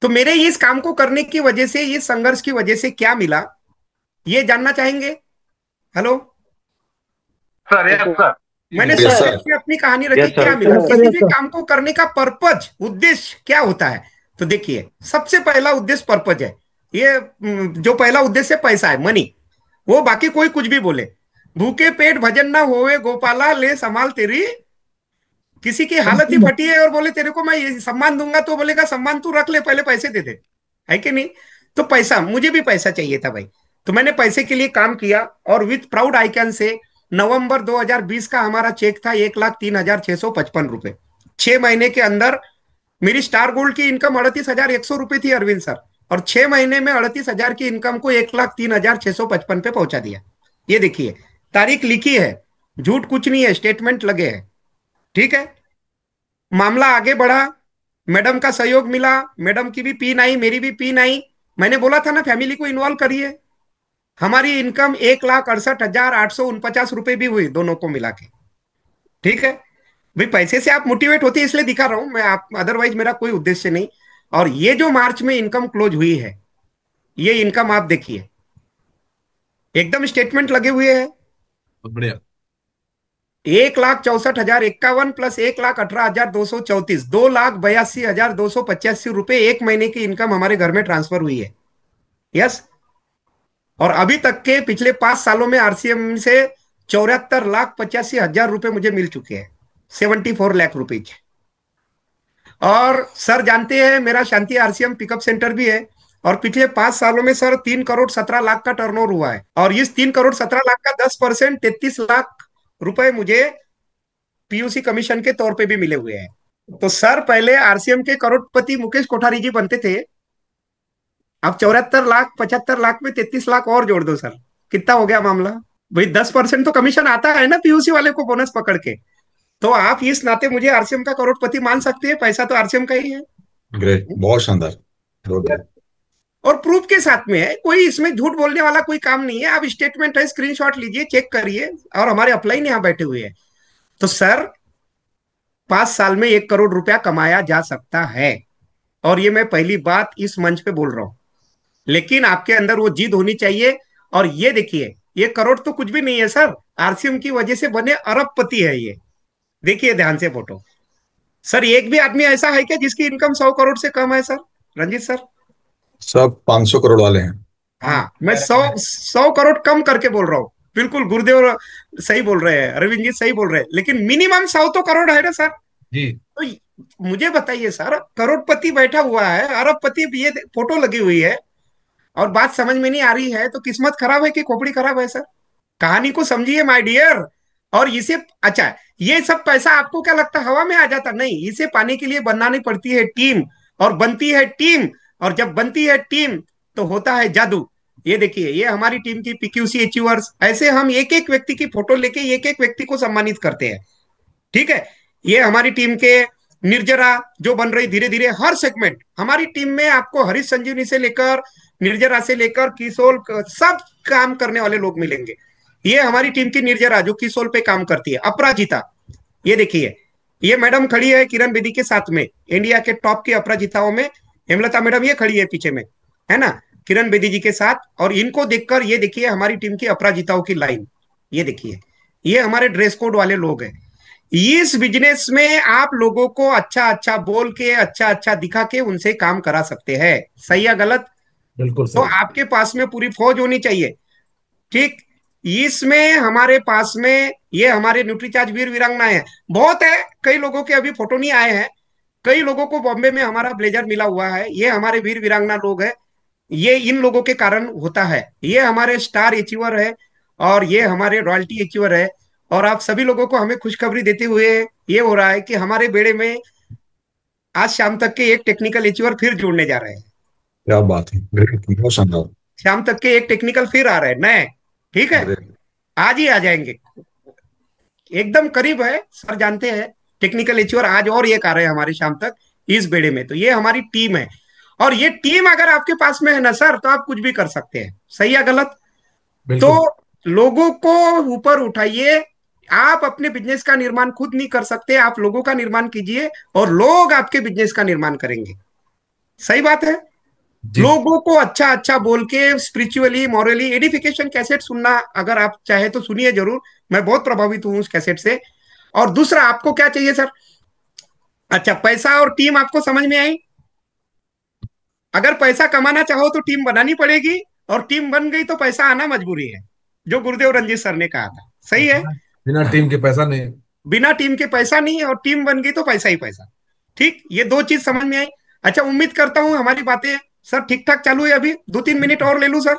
तो मेरे इस काम को करने की वजह से, इस संघर्ष की वजह से क्या मिला, ये जानना चाहेंगे? हेलो। Sir, yes sir. मैंने यस सबसे सर। पहले अपनी कहानी रखी, यस क्या सर। मिला, किसी भी काम को करने का पर्पज, उद्देश्य क्या होता है। तो देखिए, सबसे पहला उद्देश्य पर्पज है। ये जो पहला उद्देश्य है, पैसा है, मनी। वो बाकी कोई कुछ भी बोले, भूखे पेट भजन ना होवे गोपाला, ले संभाल तेरी। किसी की हालत ही फटी है और बोले तेरे को मैं ये सम्मान दूंगा, तो बोलेगा सम्मान तू रख ले, पहले पैसे दे दे। है कि नहीं? तो पैसा, मुझे भी पैसा चाहिए था भाई। तो मैंने पैसे के लिए काम किया, और with proud I can say, नवंबर 2020 का हमारा चेक था 1,03,655 रुपए। 6 महीने के अंदर मेरी स्टार गोल्ड की इनकम 38,100 रुपए थी अरविंद सर। और 6 महीने में 38,000 की इनकम को 1,03,655 पे पहुंचा दिया। ये देखिए, तारीख लिखी है, झूठ कुछ नहीं है, स्टेटमेंट लगे हैं। ठीक है। मामला आगे बढ़ा, मैडम का सहयोग मिला, मैडम की भी पिन आई, मेरी भी पिन आई। मैंने बोला था ना, फैमिली को इन्वॉल्व करिए। हमारी इनकम 1,68,849 रुपए भी हुई, दोनों को मिला के। ठीक है। भाई पैसे से आप मोटिवेट होते हैं, इसलिए दिखा रहा हूं मैं, आप अदरवाइज मेरा कोई उद्देश्य नहीं। और ये जो मार्च में इनकम क्लोज हुई है, ये इनकम आप देखिए, एकदम स्टेटमेंट लगे हुए हैं। बहुत बढ़िया। 1,64,051 प्लस 1,18,234, 2,82,285 रुपए 1 महीने की इनकम हमारे घर में ट्रांसफर हुई है। यस। और अभी तक के पिछले 5 सालों में आरसीएम से 74,85,000 रुपए मुझे मिल चुके हैं, 74 लाख रुपीज। और सर जानते हैं, मेरा शांति आरसीएम पिकअप सेंटर भी है। और पिछले 5 सालों में सर 3,17 लाख का टर्नओवर हुआ है, और इस 3,17 लाख का 10%, 33 लाख रुपए मुझे पीयूसी कमीशन के तौर पे भी मिले हुए हैं। तो सर पहले आरसीएम के करोड़पति मुकेश कोठारी जी बनते थे। अब 74 लाख, 75 लाख में 33 लाख और जोड़ दो सर, कितना हो गया मामला? भाई 10% तो कमीशन आता है ना पीयूसी वाले को, बोनस पकड़ के। तो आप इस नाते मुझे आरसीएम का करोड़पति मान सकते हैं, पैसा तो आरसीएम का ही है। ग्रेट, बहुत शानदार। बहुत ग्रेट। और प्रूफ के साथ में है, कोई इसमें झूठ बोलने वाला कोई काम नहीं है। आप स्टेटमेंट है, स्क्रीनशॉट लीजिए, चेक करिए। और हमारे अपलाइन यहाँ बैठे हुए हैं। तो सर, 5 साल में 1 करोड़ रुपया कमाया जा सकता है। और ये मैं पहली बात इस मंच पे बोल रहा हूं। लेकिन आपके अंदर वो जिद होनी चाहिए। और ये देखिए, ये करोड़ तो कुछ भी नहीं है सर, आरसीएम की वजह से बने अरबपति है ये। देखिए ध्यान से फोटो। सर, एक भी आदमी ऐसा है क्या जिसकी इनकम 100 करोड़ से कम है सर? रंजीत सर। सब 500 करोड़ वाले हैं। हाँ, मैं 100 100 करोड़ कम करके बोल रहा हूँ। बिल्कुल गुरुदेव सही बोल रहे हैं, अरविंद जी सही बोल रहे हैं, लेकिन मिनिमम 100 तो करोड़ है ना सर। जी। तो मुझे बताइए सर, करोड़पति बैठा हुआ है, अरबपति, ये फोटो लगी हुई है, और बात समझ में नहीं आ रही है, तो किस्मत खराब है कि खोपड़ी खराब है सर? कहानी को समझिए माय डियर। और इसे, अच्छा, ये सब पैसा आपको क्या लगता है हवा में आ जाता? नहीं, इसे पाने के लिए बनानी पड़ती है टीम, और बनती है टीम। और जब बनती है टीम, तो होता है जादू। ये देखिए, ये हमारी टीम की पीक्यूसी अचीवर्स, ऐसे हम एक एक व्यक्ति की फोटो लेके एक एक व्यक्ति को सम्मानित करते हैं। ठीक है। ये हमारी टीम के निर्जरा जो बन रही धीरे धीरे, हर सेगमेंट हमारी टीम में आपको हरीश संजीवनी से लेकर, निर्जरा से लेकर किशोर, सब काम करने वाले लोग मिलेंगे। ये हमारी टीम की निर्जरा जो किशोर पे काम करती है, अपराजिता। ये देखिए, ये मैडम खड़ी है किरण बेदी के साथ में, इंडिया के टॉप की अपराजिताओं में हेमलता मैडम ये खड़ी है पीछे में, है ना, किरण बेदी जी के साथ। और इनको देखकर ये देखिए हमारी टीम की अपराजिताओं की लाइन। ये देखिए, ये हमारे ड्रेस कोड वाले लोग हैं। इस बिजनेस में आप लोगों को अच्छा अच्छा बोल के, अच्छा अच्छा दिखा के उनसे काम करा सकते हैं। सही या गलत? बिल्कुल तो सही। आपके पास में पूरी फौज होनी चाहिए। ठीक। इसमें हमारे पास में ये हमारे न्यूट्रीचार्ज वीर वीरांगनाएं हैं, बहुत है। कई लोगों के अभी फोटो नहीं आए हैं। कई लोगों को बॉम्बे में हमारा ब्लेजर मिला हुआ है, ये हमारे वीर वीरांगना लोग हैं। ये इन लोगों के कारण होता है, ये हमारे स्टार अचीवर है, और ये हमारे रॉयल्टी अचीवर है। और आप सभी लोगों को हमें खुशखबरी देते हुए ये हो रहा है कि हमारे बेड़े में आज शाम तक के एक टेक्निकल अचीवर फिर जुड़ने जा रहे हैं। क्या बात है, ग्रेट, बहुत शानदार। शाम तक के एक टेक्निकल फिर आ रहे हैं नए। ठीक है। ग्रेट। आज ही आ जाएंगे, एकदम करीब है सर, जानते हैं। टेक्निकल अचीवर आज और एक आ रहे हैं हमारी शाम तक इस बेड़े में। तो ये हमारी टीम है। और ये टीम अगर आपके पास में है ना सर, तो आप कुछ भी कर सकते हैं। सही या गलत? तो बिल्कुल। लोगों को ऊपर उठाइए। आप अपने बिजनेस का निर्माण खुद नहीं कर सकते, आप लोगों का निर्माण कीजिए, और लोग आपके बिजनेस का निर्माण करेंगे। सही बात है। जी लोगों को अच्छा अच्छा बोल के स्पिरिचुअली मॉरली एडिफिकेशन कैसेट सुनना, अगर आप चाहे तो सुनिए जरूर। मैं बहुत प्रभावित हूं उस कैसेट से। और दूसरा, आपको क्या चाहिए सर? अच्छा, पैसा और टीम आपको समझ में आई। अगर पैसा कमाना चाहो तो टीम बनानी पड़ेगी, और टीम बन गई तो पैसा आना मजबूरी है, जो गुरुदेव रंजीत सर ने कहा था। सही है। बिना बिना टीम के पैसा नहीं। बिना टीम के पैसा नहीं, और टीम बन गई तो पैसा ही पैसा। ठीक, ये दो चीज समझ में आई। अच्छा, उम्मीद करता हूं हमारी बातें सर ठीक ठाक चालू है। अभी 2-3 मिनट और ले लूं सर?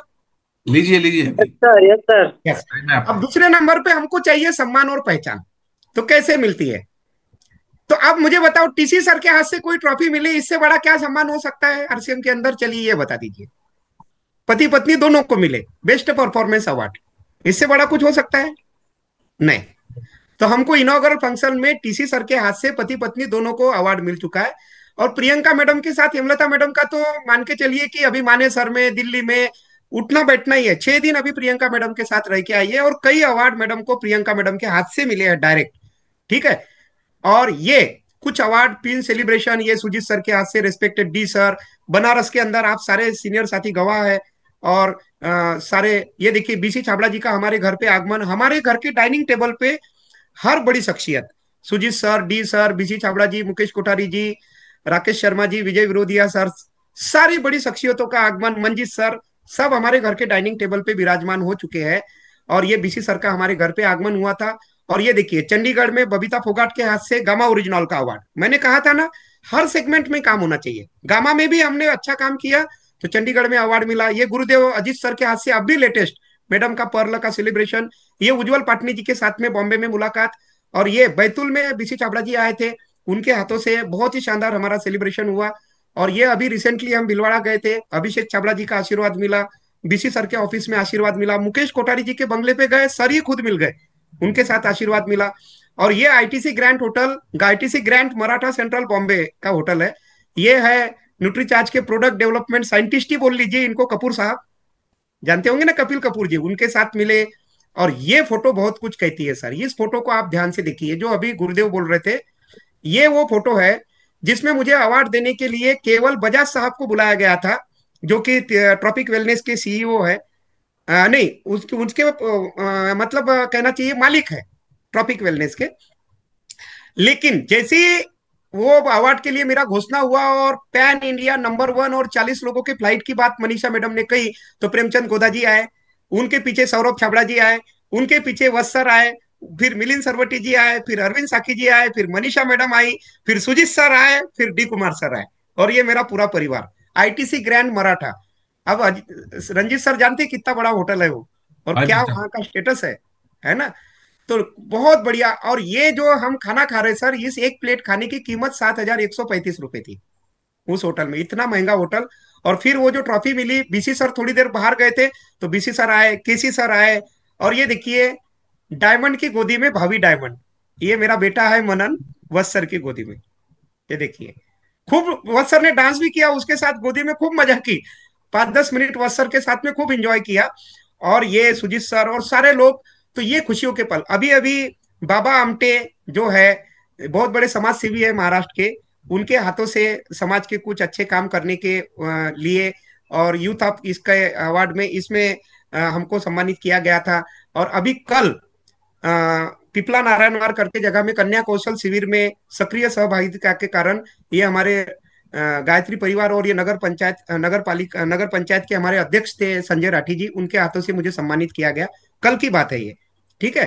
लीजिए लीजिए यस अभी sir, yes sir. Yes. Time है अब आपका। दूसरे नंबर पे हमको चाहिए सम्मान और पहचान। तो कैसे मिलती है? तो अब मुझे बताओ, टीसी सर के हाथ से कोई ट्रॉफी मिले, इससे बड़ा क्या सम्मान हो सकता है आरसीएम के अंदर? चलिए ये बता दीजिए। पति पत्नी दोनों को मिले बेस्ट परफॉर्मेंस अवार्ड, इससे बड़ा कुछ हो सकता है? नहीं। तो हमको इनॉग्रल फंक्शन में टीसी सर के हाथ से पति पत्नी दोनों को अवार्ड मिल चुका है। और प्रियंका मैडम के साथ हेमलता मैडम का तो मान के चलिए कि अभी मानेसर में, दिल्ली में उठना बैठना ही है। 6 दिन अभी प्रियंका मैडम के साथ रह के आई है, और कई अवार्ड मैडम को प्रियंका मैडम के हाथ से मिले हैं डायरेक्ट। ठीक है। और ये कुछ अवार्ड पिन सेलिब्रेशन ये सुजीत सर के हाथ से, रेस्पेक्टेड डी सर। बनारस के अंदर आप सारे सीनियर साथी गवाह है। और सारे ये देखिए, बीसी छाबड़ा जी का हमारे घर पे आगमन, हमारे घर के डाइनिंग टेबल पे हर बड़ी शख्सियत, Sujit sir, D sir, BC Chhabra ji, Mukesh Kothari ji, Rakesh Sharma ji, Vijay Virodhiya sir, सारी बड़ी शख्सियतों का आगमन, मंजीत सर, सब हमारे घर के डाइनिंग टेबल पे विराजमान हो चुके हैं। और ये बीसी सर का हमारे घर पे आगमन हुआ था। और ये देखिए, चंडीगढ़ में बबीता फोगाट के हाथ से गामा ओरिजिनल का अवार्ड। मैंने कहा था ना, हर सेगमेंट में काम होना चाहिए। गामा में भी हमने अच्छा काम किया तो चंडीगढ़ में अवार्ड मिला। ये गुरुदेव अजीत सर के हाथ से अब भी लेटेस्ट मैडम का पर्ल का सेलिब्रेशन। ये उज्जवल पाटनी जी के साथ में बॉम्बे में मुलाकात। और ये बैतूल में बीसी छाबड़ा जी आए थे, उनके हाथों से बहुत ही शानदार हमारा सेलिब्रेशन हुआ। और ये अभी रिसेंटली हम भीलवाड़ा गए थे, अभिषेक छाबड़ा जी का आशीर्वाद मिला, बीसी सर के ऑफिस में आशीर्वाद मिला, मुकेश कोठारी जी के बंगले पे गए, सर ही खुद मिल गए, उनके साथ आशीर्वाद मिला। और ये ITC grand hotel, ITC grand Maratha central Bombay का होटल है। ये है न्यूट्रीचार्ज के प्रोडक्ट डेवलपमेंट साइंटिस्ट ही बोल लीजिए इनको, कपूर साहब जानते होंगे ना, कपिल कपूर जी, उनके साथ मिले। और ये फोटो बहुत कुछ कहती है सर। इस फोटो को आप ध्यान से देखिए, जो अभी गुरुदेव बोल रहे थे, ये वो फोटो है जिसमें मुझे अवार्ड देने के लिए केवल बजाज साहब को बुलाया गया था, जो कि ट्रॉपिक वेलनेस के सीईओ है। नहीं, उसके उसके मतलब कहना चाहिए मालिक है ट्रॉपिक वेलनेस के। लेकिन जैसे ही वो अवार्ड के लिए मेरा घोषणा हुआ और पैन इंडिया नंबर 1 और 40 लोगों के फ्लाइट की बात मनीषा मैडम ने कही, तो प्रेमचंद गोदा जी आए, उनके पीछे सौरभ छाबड़ा जी आए, उनके पीछे वत्सर आए, फिर मिलिंद सरवटी जी आए, फिर अरविंद साकी जी आए, फिर मनीषा मैडम आई, फिर सुजीत सर आए, फिर डी कुमार सर आए, और ये मेरा पूरा परिवार आईटीसी ग्रैंड मराठा। अब रंजीत सर जानते कितना बड़ा होटल है वो, और हाँ जी क्या सर। वहां का स्टेटस है ना। तो बहुत बढ़िया। और ये जो हम खाना खा रहे सर, इस एक प्लेट खाने की कीमत 7,135 रुपए थी उस होटल में, इतना महंगा होटल। और फिर वो जो ट्रॉफी मिली, बीसी सर थोड़ी देर बाहर गए थे, तो बीसी सर आए, केसी सर आए। और ये देखिए, डायमंड की गोदी में भावी डायमंड, ये मेरा बेटा है मनन, वत्स सर की गोदी में। ये देखिए, खूब वत्स सर ने डांस भी किया उसके साथ, गोदी में खूब मजा की, 5-10 मिनट वत्स सर के साथ में खूब इंजॉय किया। और ये सुजीत सर और सारे लोग। तो ये खुशियों के पल। अभी अभी बाबा आमटे जो है, बहुत बड़े समाज सेवी है महाराष्ट्र के, उनके हाथों से समाज के कुछ अच्छे काम करने के लिए, और यूथ ऑफ इसका अवार्ड में इसमें हमको सम्मानित किया गया था। और अभी कल पिपला नारायणवार करके जगह में कन्या कौशल शिविर में सक्रिय सहभागिता के कारण ये हमारे गायत्री परिवार और ये नगर पंचायत, नगर पंचायत के हमारे अध्यक्ष थे संजय राठी जी, उनके हाथों से मुझे सम्मानित किया गया। कल की बात है ये। ठीक है।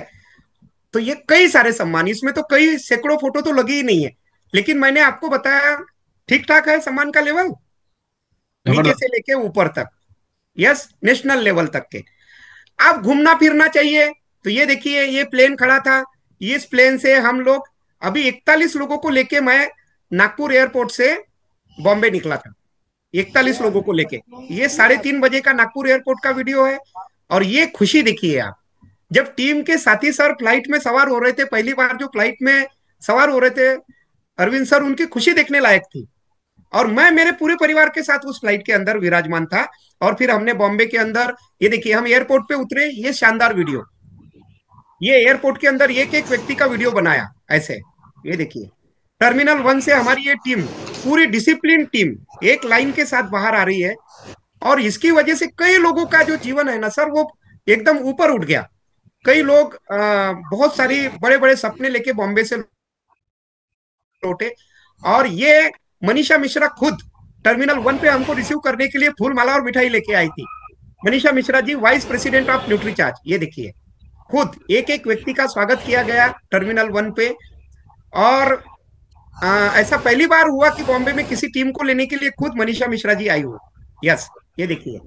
तो ये कई सारे सम्मान, इसमें तो कई सैकड़ों फोटो तो लगी ही नहीं है, लेकिन मैंने आपको बताया ठीक ठाक है सम्मान का लेवल, नीचे जबरदस्त। से लेके ऊपर तक। यस, नेशनल लेवल तक के। अब घूमना फिरना चाहिए, तो ये देखिए, ये प्लेन खड़ा था, इस प्लेन से हम लोग अभी 41 लोगों को लेके मैं नागपुर एयरपोर्ट से बॉम्बे निकला था, 41 लोगों को लेके। ये 3:30 बजे का नागपुर एयरपोर्ट का वीडियो है। और ये खुशी देखिए आप, जब टीम के साथी सर फ्लाइट में सवार हो रहे थे, पहली बार जो फ्लाइट में सवार हो रहे थे अरविंद सर, उनकी खुशी देखने लायक थी। और मैं मेरे पूरे परिवार के साथ उस फ्लाइट के अंदर विराजमान था। और फिर हमने बॉम्बे के अंदर, ये देखिए, हम एयरपोर्ट पे उतरे, ये शानदार वीडियो, ये एयरपोर्ट के अंदर एक एक व्यक्ति का वीडियो बनाया ऐसे। ये देखिए, टर्मिनल 1 से हमारी ये टीम पूरी डिसिप्लिन टीम एक लाइन के साथ बाहर आ रही है, और इसकी वजह से कई लोगों का जो जीवन है ना सर, वो एकदम ऊपर उठ गया। कई लोग बहुत सारी बड़े बड़े सपने लेके बॉम्बे से लौटे, और ये मनीषा मिश्रा खुद टर्मिनल 1 पे हमको रिसीव करने के लिए फूल माला और मिठाई लेके आई थी। Manisha Mishra ji, vice president of Nutricharge, ये देखिए, खुद एक एक व्यक्ति का स्वागत किया गया टर्मिनल 1 पे। और ऐसा पहली बार हुआ कि बॉम्बे में किसी टीम को लेने के लिए खुद मनीषा मिश्रा जी आई हो। यस, ये देखिए।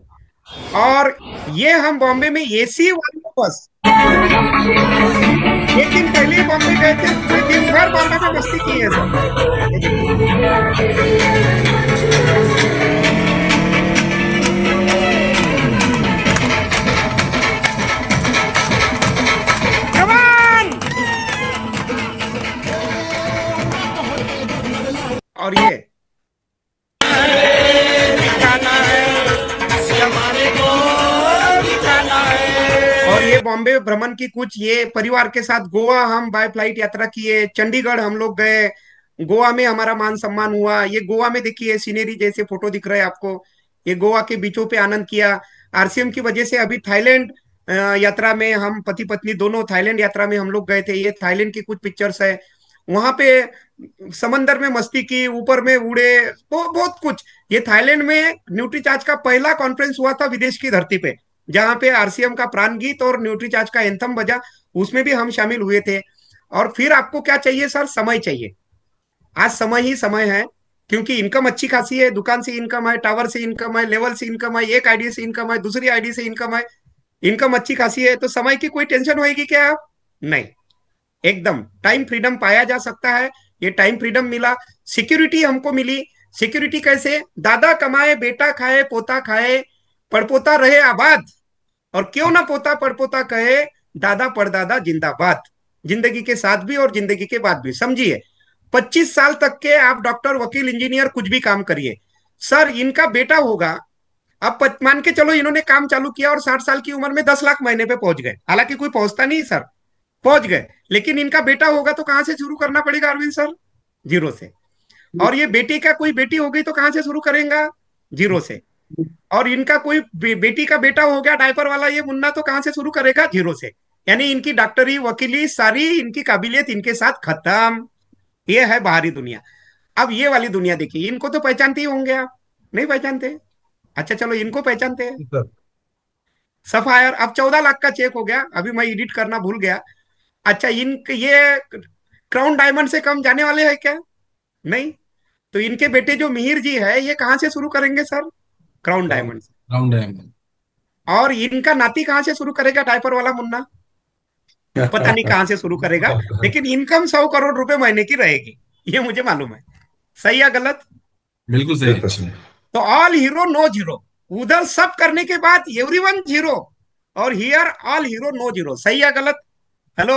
और ये हम बॉम्बे में एसी वाली बस, एक दिन पहले ही बॉम्बे गए थे, पूरे दिन भर बॉम्बे में मस्ती की है सर। ये देखिए। Come on! और ये दिखाना है, जमाने को दिखाना है। और ये बॉम्बे भ्रमण की कुछ, ये परिवार के साथ गोवा हम बाय फ्लाइट यात्रा किए, चंडीगढ़ हम लोग गए, गोवा में हमारा मान सम्मान हुआ। ये गोवा में देखिए सीनरी जैसे फोटो दिख रहे हैं आपको, ये गोवा के बीचों पे आनंद किया। आरसीएम की वजह से अभी थाईलैंड यात्रा में हम पति पत्नी दोनों थाईलैंड यात्रा में हम लोग गए थे। ये थाईलैंड की कुछ पिक्चर्स है, वहां पे समंदर में मस्ती की, ऊपर में उड़े, बहुत कुछ। ये थाईलैंड में न्यूट्रीचार्ज का पहला कॉन्फ्रेंस हुआ था विदेश की धरती पे, जहां पे आरसीएम का प्राण गीत और न्यूट्रीचार्ज का एंथम बजा, उसमें भी हम शामिल हुए थे। और फिर आपको क्या चाहिए सर? समय चाहिए। आज समय ही समय है, क्योंकि इनकम अच्छी खासी है, दुकान से इनकम है, टावर से इनकम है, लेवल से इनकम है, एक आईडी से इनकम है, दूसरी आईडी से इनकम है, इनकम अच्छी खासी है, तो समय की कोई टेंशन होगी क्या? आप नहीं, एकदम टाइम फ्रीडम पाया जा सकता है। ये टाइम फ्रीडम मिला, सिक्योरिटी हमको मिली। सिक्योरिटी कैसे? दादा कमाए, बेटा खाए, पोता खाए, पड़पोता रहे आबाद, और क्यों ना पोता पड़पोता कहे, दादा परदादा जिंदाबाद। जिंदगी के साथ भी और जिंदगी के बाद भी, समझिए। 25 साल तक के आप डॉक्टर, वकील, इंजीनियर कुछ भी काम करिए सर, इनका बेटा होगा। अब मान के चलो इन्होंने काम चालू किया और 60 साल की उम्र में 10 लाख महीने पे पहुंच गए, हालांकि कोई पहुंचता नहीं सर, पहुंच गए। लेकिन इनका बेटा होगा तो कहां से शुरू करना पड़ेगा अरविंद सर? जीरो से। और ये बेटी का कोई बेटी हो गई तो कहां से शुरू करेंगे? जीरो से। और इनका कोई बेटी का बेटा हो गया डायपर वाला ये मुन्ना, तो कहां से शुरू करेगा? जीरो से। यानी इनकी डॉक्टरी, वकीली, सारी इनकी काबिलियत इनके साथ खत्म। ये है बाहरी दुनिया। अब ये वाली दुनिया देखिए, इनको तो पहचानते ही होंगे आप, नहीं पहचानते? अच्छा चलो, इनको पहचानते हैं। सर सफायर, अब 14 लाख का चेक हो गया, अभी मैं एडिट करना भूल गया। अच्छा, इन ये क्राउन डायमंड से कम जाने वाले हैं क्या? नहीं। तो इनके बेटे जो मिहिर जी है, ये कहां से शुरू करेंगे सर? क्राउन डायमंड से। राउंड है। और इनका नाती कहां से शुरू करेगा? डायपर वाला मुन्ना, पता नहीं कहां से शुरू करेगा, लेकिन इनकम 100 करोड़ रुपए महीने की रहेगी, ये मुझे मालूम है। सही या गलत? बिल्कुल सही। 100%। तो ऑल हीरो नो जीरो, उधर सब करने के बाद एवरीवन जीरो, और here all hero no zero. सही या गलत? हेलो?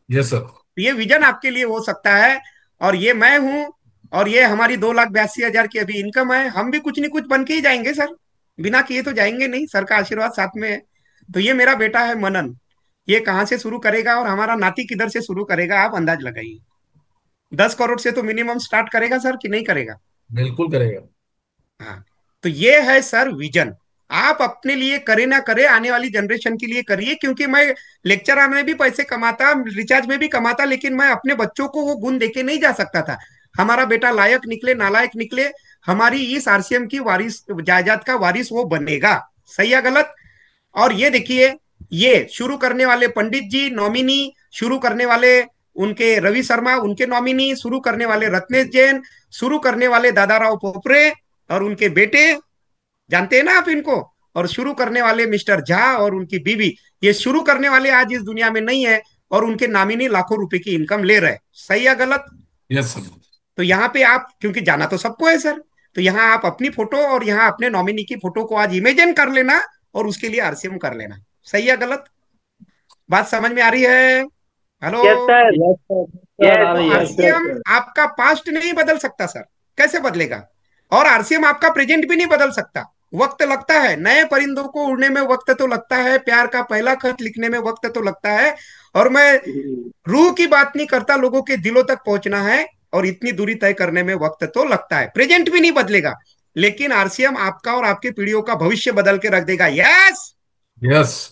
Yes sir. ये विजन आपके लिए हो सकता है, और ये मैं हूं, और ये हमारी 2,82,000 की अभी इनकम है। हम भी कुछ नहीं कुछ बन के ही जाएंगे सर, बिना किए तो जाएंगे नहीं, सर का आशीर्वाद साथ में है। तो ये मेरा बेटा है मनन, ये कहां से शुरू करेगा और हमारा नाती किधर से शुरू करेगा, आप अंदाज लगाइए। 10 करोड़ से तो मिनिमम स्टार्ट करेगा सर, कि नहीं करेगा? बिल्कुल करेगा। हाँ। तो ये है सर विजन। आप अपने लिए करे ना करे, आने वाली जनरेशन के लिए करिए, क्योंकि मैं लेक्चरर में भी पैसे कमाता, रिचार्ज में भी कमाता, लेकिन मैं अपने बच्चों को वो गुण देके नहीं जा सकता था। हमारा बेटा लायक निकले, नालायक निकले, हमारी इस आरसीएम की वारिस, जायदाद का वारिस वो बनेगा। सही या गलत? और ये देखिए, ये शुरू करने वाले पंडित जी नॉमिनी, शुरू करने वाले उनके रवि शर्मा उनके नॉमिनी, शुरू करने वाले रत्नेश जैन, शुरू करने वाले दादाराव पोपरे और उनके बेटे, जानते हैं ना आप इनको, और शुरू करने वाले मिस्टर झा और उनकी बीवी, ये शुरू करने वाले आज इस दुनिया में नहीं है, और उनके नामिनी लाखों रुपए की इनकम ले रहे। सही या गलत? Yes sir. तो यहाँ पे आप, क्योंकि जाना तो सबको है सर, तो यहाँ आप अपनी फोटो और यहाँ अपने नॉमिनी की फोटो को आज इमेजिन कर लेना, और उसके लिए आरसीएम कर लेना। सही या गलत? बात समझ में आ रही है? Hello? Yes sir, yes sir, RCM आपका पास्ट नहीं बदल सकता सर, कैसे बदलेगा? और आरसीएम आपका प्रेजेंट भी नहीं बदल सकता। वक्त लगता है, नए परिंदों को उड़ने में वक्त तो लगता है, प्यार का पहला खत लिखने में वक्त तो लगता है, और मैं रूह की बात नहीं करता, लोगों के दिलों तक पहुंचना है, और इतनी दूरी तय करने में वक्त तो लगता है। प्रेजेंट भी नहीं बदलेगा, लेकिन आरसीएम आपका और आपके पीढ़ियों का भविष्य बदल के रख देगा। यस, यस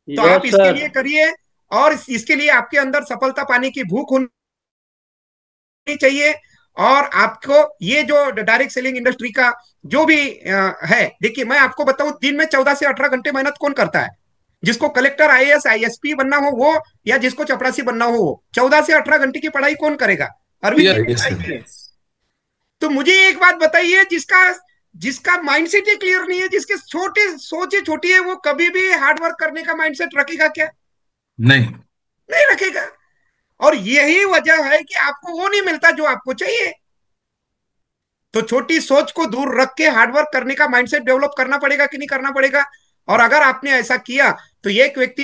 तो आप यस इसके सर। लिए करिए, और इसके लिए आपके अंदर सफलता पाने की भूख होनी चाहिए। और आपको ये जो डायरेक्ट सेलिंग इंडस्ट्री का जो भी है, देखिए मैं आपको बताऊं, दिन में 14 से 18 घंटे मेहनत कौन करता है? जिसको कलेक्टर, आईएएस, आईएसपी बनना हो वो, या जिसको चपरासी बनना हो वो, 14 से 18 घंटे की पढ़ाई कौन करेगा? अरविंद जी यस ने यस पढ़ाई सर। की है। तो मुझे एक बात बताइए, जिसका जिसका माइंडसेट ही क्लियर नहीं है, जिसके छोटे सोचे छोटी है, वो कभी भी हार्ड वर्क करने का माइंडसेट रखेगा क्या? नहीं। नहीं रखेगा। और यही वजह है कि आपको वो नहीं मिलता जो आपको चाहिए। तो छोटी सोच को दूर रख के हार्डवर्क करने का माइंडसेट डेवलप करना पड़ेगा कि नहीं करना पड़ेगा? और अगर आपने ऐसा किया तो एक व्यक्ति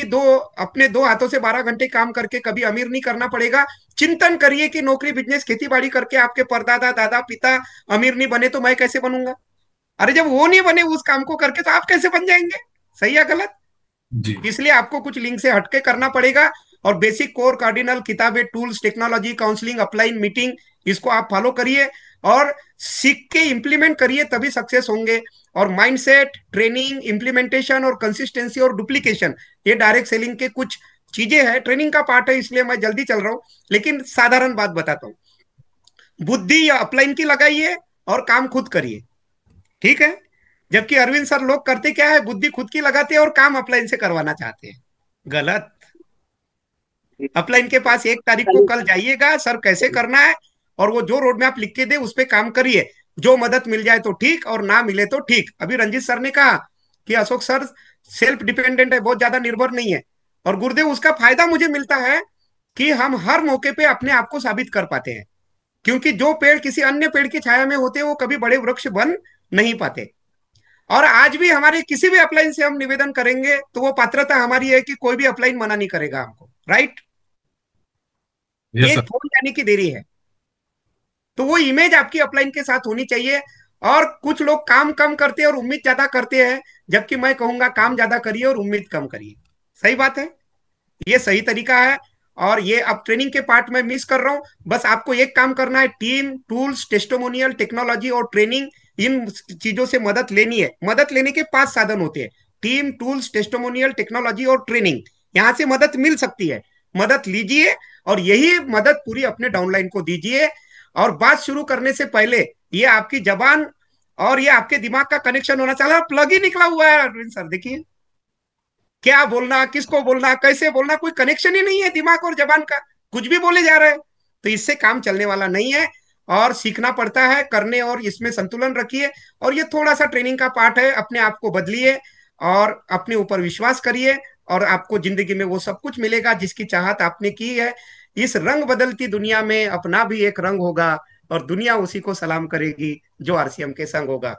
अपने 2 हाथों से 12 घंटे काम करके कभी अमीर नहीं करना पड़ेगा। चिंतन करिए कि नौकरी, बिजनेस, खेती बाड़ी करके आपके परदादा, दादा, पिता अमीर नहीं बने तो मैं कैसे बनूंगा? अरे जब वो नहीं बने उस काम को करके, तो आप कैसे बन जाएंगे? सही या गलत? जी। इसलिए आपको कुछ लिंक से हटके करना पड़ेगा। और बेसिक, कोर, कार्डिनल, किताबें, tools, technology, counselling, upline, meeting, इसको आप फॉलो करिए और सीख के इंप्लीमेंट करिए, तभी सक्सेस होंगे। और माइंडसेट, ट्रेनिंग, इंप्लीमेंटेशन और कंसिस्टेंसी और डुप्लीकेशन, ये डायरेक्ट सेलिंग के कुछ चीजें हैं, ट्रेनिंग का पार्ट है, इसलिए मैं जल्दी चल रहा हूं। लेकिन साधारण बात बताता हूं, बुद्धि या अपलाइन की लगाइए और काम खुद करिए, ठीक है? जबकि अरविंद सर, लोग करते क्या है, बुद्धि खुद की लगाते हैं और काम अपलाइन से करवाना चाहते हैं। गलत। अपलाइन के पास 1 तारीख को कल जाइएगा, सर कैसे करना है, और वो जो रोड मैप लिख के दे उस पर काम करिए। जो मदद मिल जाए तो ठीक, और ना मिले तो ठीक। अभी रंजीत सर ने कहा कि अशोक सर सेल्फ डिपेंडेंट है, बहुत ज्यादा निर्भर नहीं है। और गुरुदेव, उसका फायदा मुझे मिलता है कि हम हर मौके पे अपने आप को साबित कर पाते हैं। क्योंकि जो पेड़ किसी अन्य पेड़ की छाया में होते हैं, वो कभी बड़े वृक्ष बन नहीं पाते। और आज भी हमारे किसी भी अपलाइन से हम निवेदन करेंगे तो वो पात्रता हमारी है कि कोई भी अपलाइन मना नहीं करेगा हमको, राइट? यस एक सर। फोन जाने की देरी है। तो वो इमेज आपकी अपलाइन के साथ होनी चाहिए। और कुछ लोग काम कम करते हैं और उम्मीद ज्यादा करते हैं, जबकि मैं कहूंगा काम ज्यादा करिए और उम्मीद कम करिए। सही बात है, ये सही तरीका है। और ये अब ट्रेनिंग के पार्ट में मिस कर रहा हूं। बस आपको एक काम करना है, टीम, टूल्स, टेस्टिमोनियल, टेक्नोलॉजी और ट्रेनिंग, इन चीजों से मदद लेनी है। मदद लेने के 5 साधन होते हैं: टीम, टूल्स, टेस्टिमोनियल, टेक्नोलॉजी और ट्रेनिंग। यहां से मदद मिल सकती है, मदद लीजिए और यही मदद पूरी अपने डाउनलाइन को दीजिए। और बात शुरू करने से पहले ये आपकी जबान और ये आपके दिमाग का कनेक्शन होना चाहिए। प्लग ही निकला हुआ है अरविंद सर, देखिए क्या बोलना, किसको बोलना, कैसे बोलना, कोई कनेक्शन ही नहीं है दिमाग और जबान का, कुछ भी बोले जा रहे हैं। तो इससे काम चलने वाला नहीं है। और सीखना पड़ता है करने, और इसमें संतुलन रखिए। और ये थोड़ा सा ट्रेनिंग का पार्ट है, अपने आप को बदलिए और अपने ऊपर विश्वास करिए, और आपको जिंदगी में वो सब कुछ मिलेगा जिसकी चाहत आपने की है। इस रंग बदलती दुनिया में अपना भी एक रंग होगा, और दुनिया उसी को सलाम करेगी जो आरसीएम के संग होगा।